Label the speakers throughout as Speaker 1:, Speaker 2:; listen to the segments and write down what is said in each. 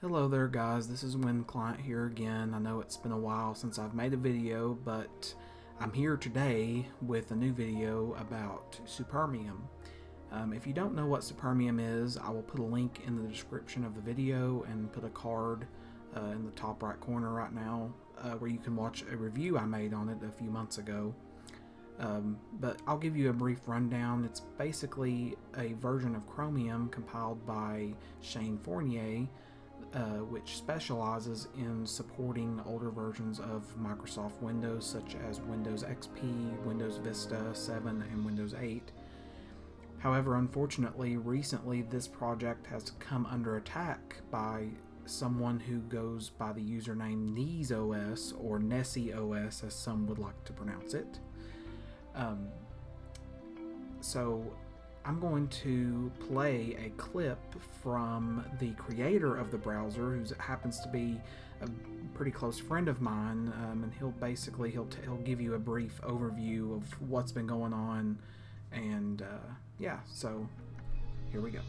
Speaker 1: Hello there guys, this is Win Client here again. I know it's been a while since I've made a video, but I'm here today with a new video about Supermium. If you don't know what Supermium is, I will put a link in the description of the video and put a card in the top right corner right now where you can watch a review I made on it a few months ago. But I'll give you a brief rundown. It's basically a version of Chromium compiled by Shane Fournier, which specializes in supporting older versions of Microsoft Windows such as Windows XP, Windows Vista 7, and Windows 8. However, unfortunately, recently this project has come under attack by someone who goes by the username NesOS, or NessyOS as some would like to pronounce it. So I'm going to play a clip from the creator of the browser, who happens to be a pretty close friend of mine, and he'll give you a brief overview of what's been going on, and yeah, so here we go.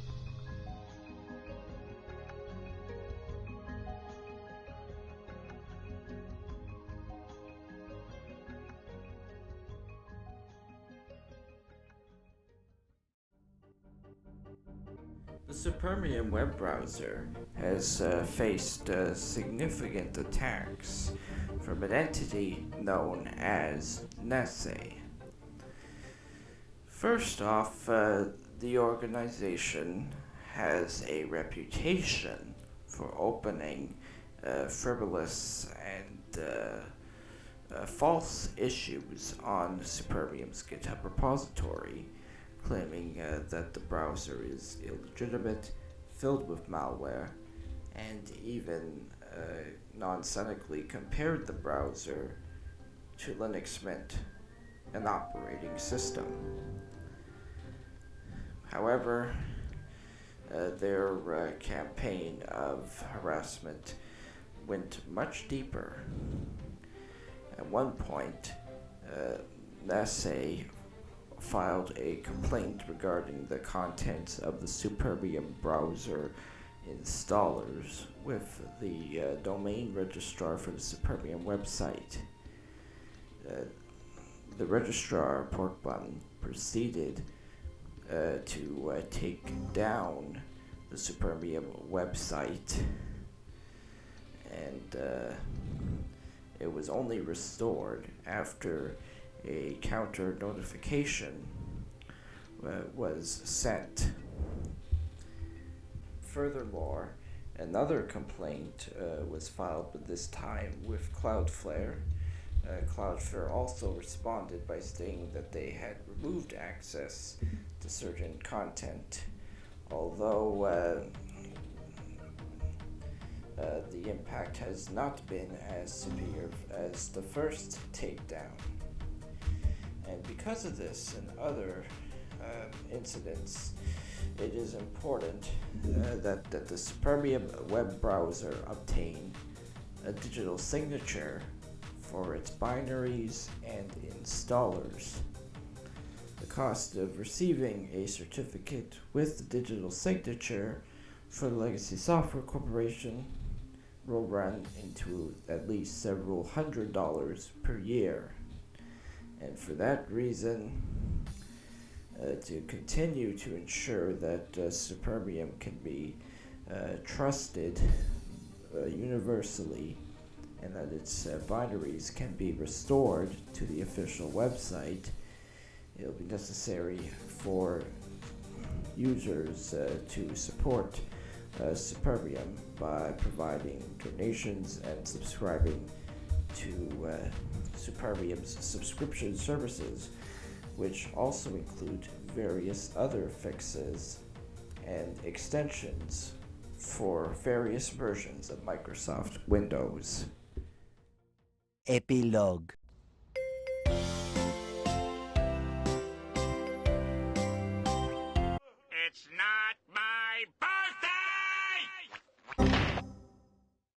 Speaker 2: The Supermium web browser has faced significant attacks from an entity known as Nessie. First off, the organization has a reputation for opening frivolous and false issues on Supermium's GitHub repository, claiming that the browser is illegitimate, filled with malware, and even nonsennically compared the browser to Linux Mint, an operating system. However, their campaign of harassment went much deeper. At one point, Nessie filed a complaint regarding the contents of the Supermium browser installers with the domain registrar for the Supermium website. The registrar, Porkbun, proceeded to take down the Supermium website, and it was only restored after a counter notification was sent. Furthermore, another complaint was filed, but this time with Cloudflare. Cloudflare also responded by stating that they had removed access to certain content, although the impact has not been as severe as the first takedown. And because of this and other incidents, it is important that the Supermium web browser obtain a digital signature for its binaries and installers. The cost of receiving a certificate with the digital signature for the Legacy Software Corporation will run into at least several $100s per year. And for that reason, to continue to ensure that Supermium can be trusted universally, and that its binaries can be restored to the official website, it'll be necessary for users to support Supermium by providing donations and subscribing to Supermium's subscription services, which also include various other fixes and extensions for various versions of Microsoft Windows.
Speaker 3: Epilogue.